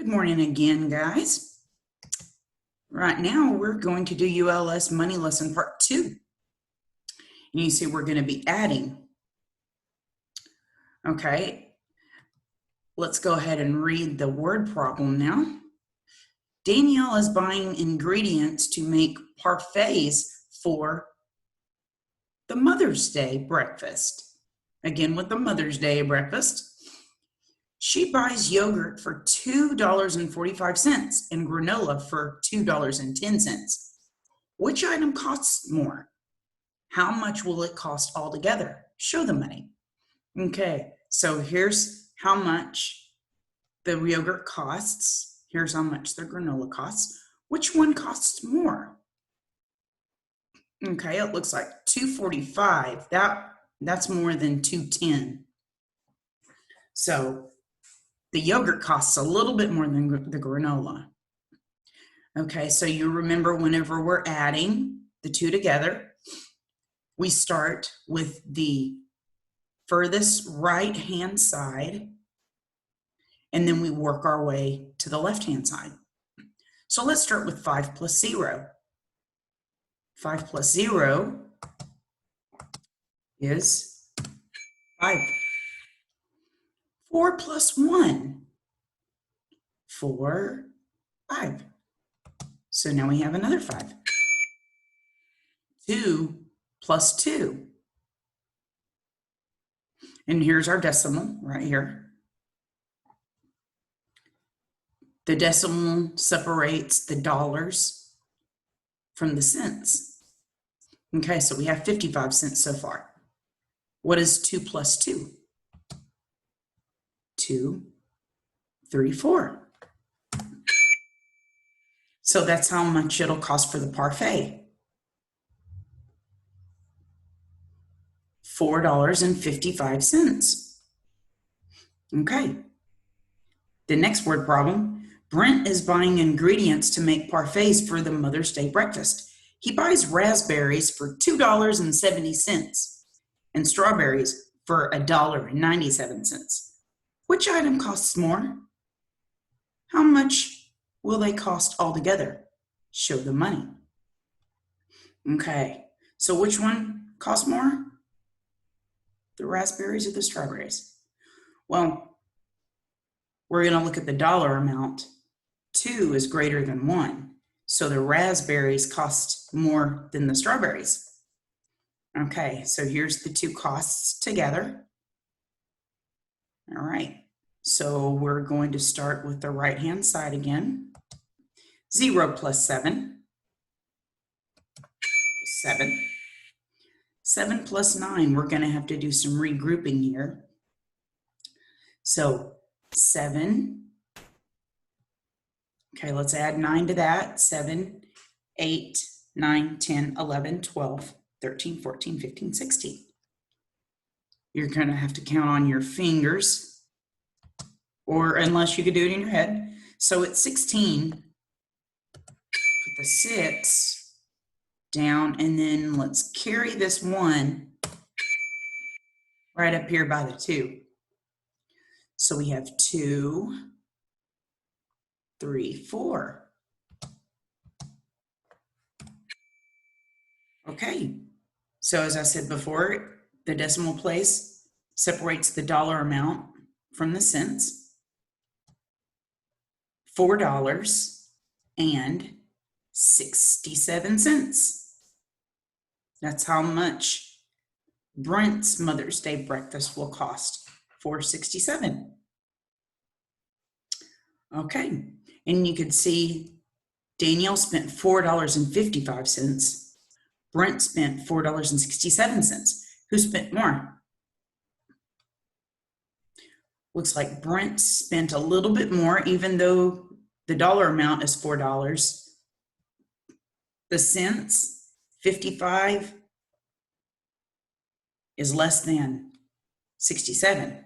Good morning again, guys. Right now, we're going to do ULS Money Lesson Part 2. And you see we're going to be adding. Okay, let's go ahead and read the word problem now. Danielle is buying ingredients to make parfaits for the Mother's Day breakfast. Again, with the Mother's Day breakfast. She buys yogurt for $2.45 and granola for $2.10. Which item costs more? How much will it cost altogether? Show the money. Okay, so here's how much the yogurt costs. Here's how much the granola costs. Which one costs more? Okay, it looks like $2.45. That's more than $2.10. So the yogurt costs a little bit more than the granola. Okay, so you remember whenever we're adding the two together, we start with the furthest right-hand side, and then we work our way to the left-hand side. So let's start with 5 plus 0. 5 plus 0 is 5. 4 plus 1, 4, 5. So now we have another 5. 2 plus 2. And here's our decimal right here. The decimal separates the dollars from the cents. Okay, so we have 55 cents so far. What is 2 plus 2? 2, 3, 4. So that's how much it'll cost for the parfait. $4.55. Okay. The next word problem. Brent is buying ingredients to make parfaits for the Mother's Day breakfast. He buys raspberries for $2.70 and strawberries for $1.97. Which item costs more? How much will they cost altogether? Show the money. Okay, so which one costs more? The raspberries or the strawberries? Well, we're going to look at the dollar amount. 2 is greater than 1. So the raspberries cost more than the strawberries. Okay, so here's the two costs together. All right, so we're going to start with the right-hand side again. 0 plus 7, 7. 7 plus 9, we're going to have to do some regrouping here. So 7, okay, let's add 9 to that. 7, 8, 9, 10, 11, 12, 13, 14, 15, 16. You're going to have to count on your fingers, or unless you could do it in your head. So it's 16. Put the 6 down, and then let's carry this 1 right up here by the 2. So we have 2, 3, 4. Okay, so as I said before, the decimal place separates the dollar amount from the cents. $4.67. That's how much Brent's Mother's Day breakfast will cost. $4.67. Okay, and you can see Danielle spent $4.55. Brent spent $4.67. Who spent more? Looks like Brent spent a little bit more, even though the dollar amount is $4. The cents, 55, is less than 67.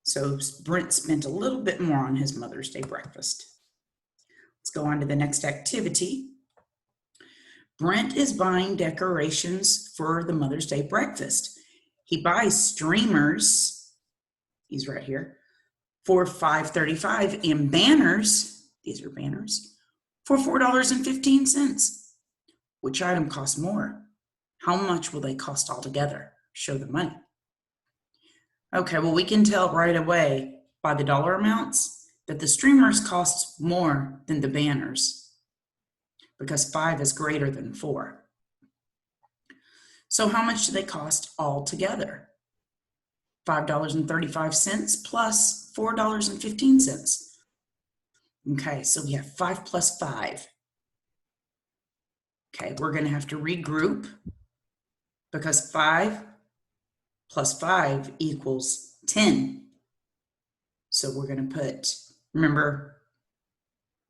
So Brent spent a little bit more on his Mother's Day breakfast. Let's go on to the next activity. Brent is buying decorations for the Mother's Day breakfast. He buys streamers, he's right here, for $5.35 and banners, these are banners, for $4.15. Which item costs more? How much will they cost altogether? Show the money. Okay, well, we can tell right away by the dollar amounts that the streamers cost more than the banners because 5 is greater than 4. So how much do they cost altogether? $5.35 plus $4.15. Okay, so we have 5 plus 5. Okay, we're going to have to regroup because 5 plus 5 equals 10. So we're going to put, remember,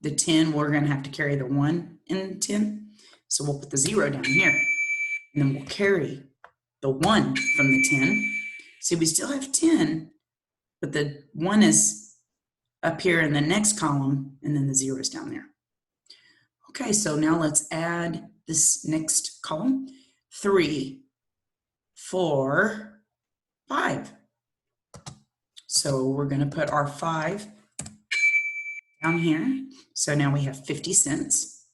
the 10, we're going to have to carry the 1 in 10. So we'll put the 0 down here. And then we'll carry the 1 from the 10. See, we still have 10, but the 1 is up here in the next column, and then the 0 is down there. Okay, so now let's add this next column. 3, 4, 5. So we're going to put our 5 down here. So now we have 50 cents.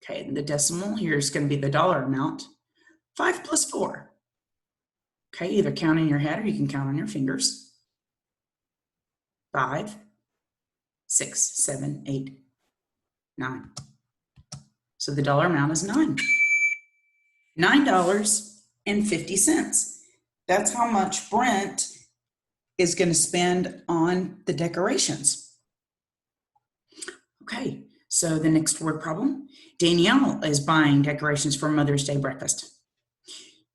Okay, and the decimal here is going to be the dollar amount. 5 plus 4. Okay, either count in your head or you can count on your fingers. 5, 6, 7, 8, 9. So the dollar amount is 9. $9.50. That's how much Brent is going to spend on the decorations. Okay, so the next word problem. Danielle is buying decorations for Mother's Day breakfast.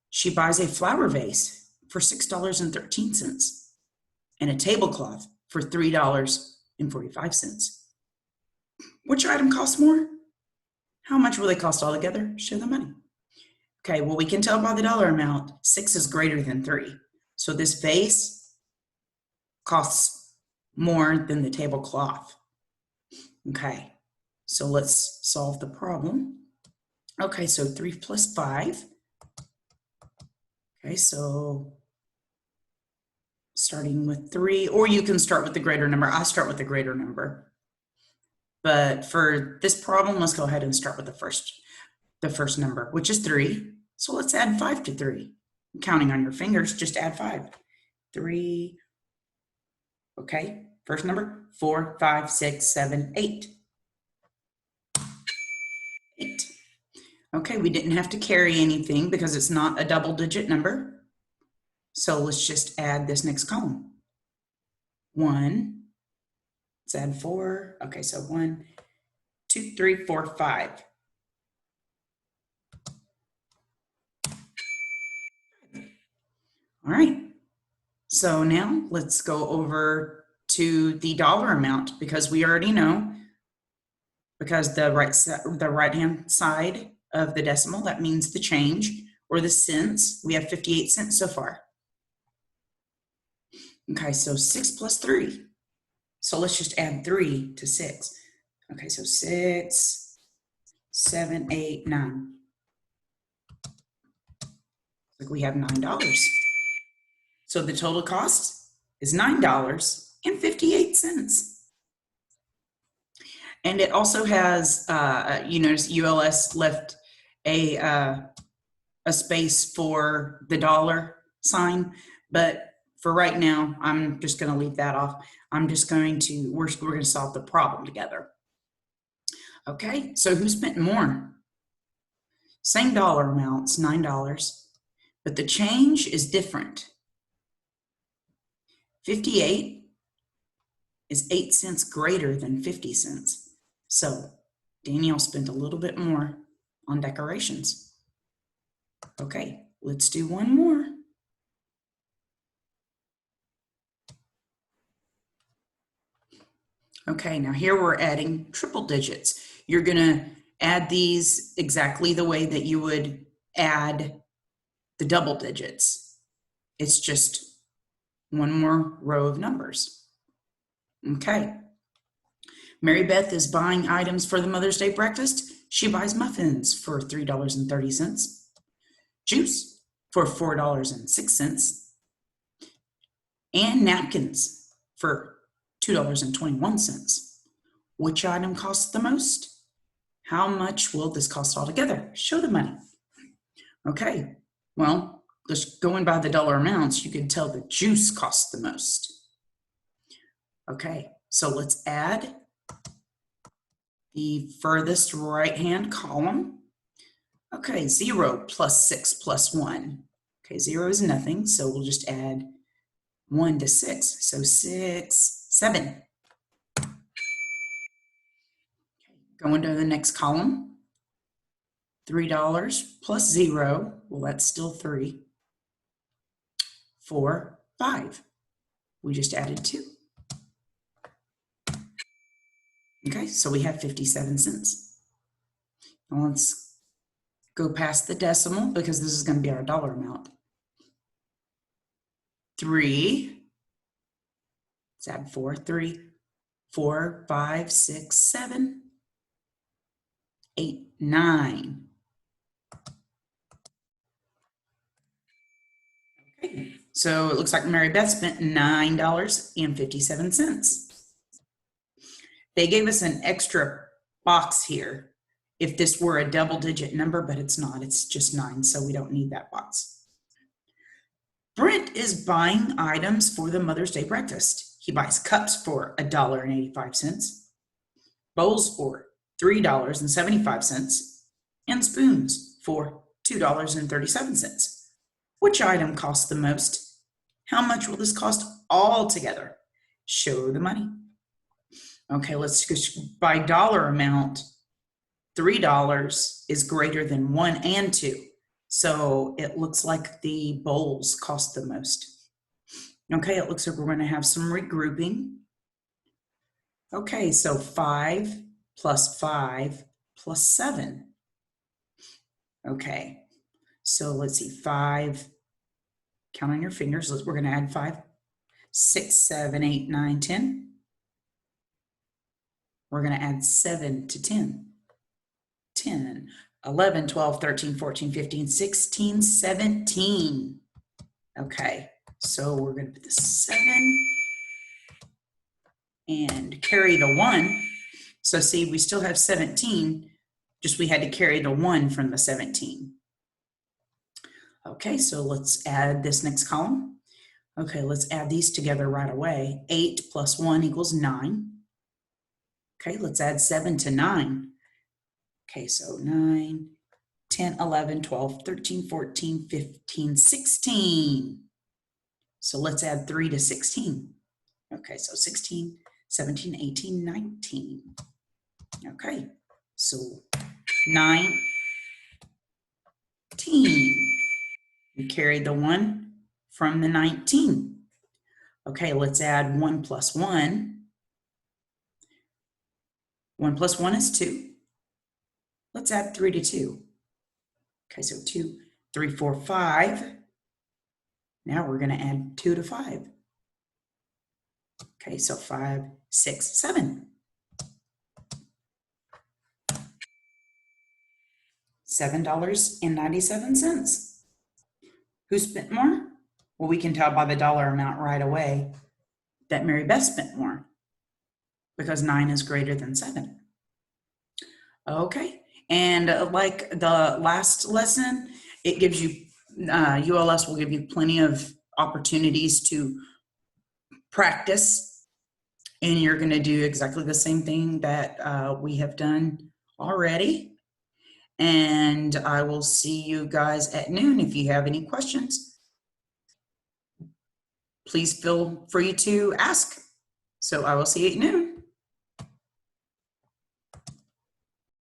She buys a flower vase for $6.13 and a tablecloth for $3.45. Which item costs more? How much will they cost altogether? Show the money. Okay, well, we can tell by the dollar amount, 6 is greater than 3. So this vase costs more than the tablecloth. Okay, so let's solve the problem. Okay, so 3 plus 5. Okay, so starting with 3, or you can start with the greater number. I start with the greater number. But for this problem, let's go ahead and start with the first number, which is 3. So let's add 5 to 3. Counting on your fingers, just add 5. 3, okay, first number, 4, 5, 6, 7, 8. 8. Okay, we didn't have to carry anything because it's not a double-digit number. So let's just add this next column. 1, let's add 4. Okay, so 1, 2, 3, 4, 5. All right, so now let's go over to the dollar amount because we already know, because the right-hand side of the decimal, that means the change or the cents. We have 58 cents so far. Okay, so 6 plus 3. So let's just add 3 to 6. Okay, so 6, 7, 8, 9. Like we have $9. So the total cost is $9.58. And it also has, you notice ULS left a space for the dollar sign, but for right now, I'm just going to leave that off. I'm just going to, we're going to solve the problem together. Okay, so who spent more? Same dollar amounts, $9, but the change is different. 58 is 8 cents greater than 50 cents. So Danielle spent a little bit more on decorations. Okay, let's do one more. Okay, now here we're adding triple digits. You're going to add these exactly the way that you would add the double digits. It's just one more row of numbers. Okay. Mary Beth is buying items for the Mother's Day breakfast. She buys muffins for $3.30, juice for $4.06, and napkins for $2.21. Which item costs the most? How much will this cost altogether? Show the money. Okay, well, just going by the dollar amounts, you can tell the juice costs the most. Okay, so let's add the furthest right-hand column. Okay, 0 plus 6 plus 1. Okay, 0 is nothing, so we'll just add 1 to 6. So 6, 7. Okay, going to the next column. $3 plus 0, well, that's still 3. 4, 5. We just added 2. Okay, so we have 57 cents. Now let's go past the decimal because this is going to be our dollar amount. 3, let's add 4, 3, 4, 5, 6, 7, 8, 9. Okay, so it looks like Mary Beth spent $9.57. They gave us an extra box here if this were a double-digit number, but it's not. It's just 9, so we don't need that box. Brent is buying items for the Mother's Day breakfast. He buys cups for $1.85, bowls for $3.75, and spoons for $2.37. Which item costs the most? How much will this cost all together? Show the money. Okay, let's go by dollar amount. $3 is greater than 1 and 2. So it looks like the bowls cost the most. Okay, it looks like we're going to have some regrouping. Okay, so 5 plus 5 plus 7. Okay, so let's see, 5, count on your fingers. We're going to add 5, 6, 7, 8, 9, 10. We're going to add 7 to 10. 10, 11, 12, 13, 14, 15, 16, 17. Okay, so we're going to put the 7 and carry the 1. So see, we still have 17, just we had to carry the 1 from the 17. Okay, so let's add this next column. Okay, let's add these together right away. 8 plus 1 equals 9. Okay, let's add 7 to 9. Okay, so 9, 10, 11, 12, 13, 14, 15, 16. So let's add 3 to 16. Okay, so 16, 17, 18, 19. Okay, so 19. We carried the 1 from the 19. Okay, let's add 1 plus 1. 1 plus 1 is 2. Let's add 3 to 2. Okay, so 2, 3, 4, 5. Now we're going to add 2 to 5. Okay, so 5, 6, 7. $7.97. Who spent more? Well, we can tell by the dollar amount right away that Mary Beth spent more because 9 is greater than 7. Okay, and like the last lesson, it gives you, ULS will give you plenty of opportunities to practice, and you're going to do exactly the same thing that we have done already. And I will see you guys at noon. If you have any questions, please feel free to ask. So I will see you at noon.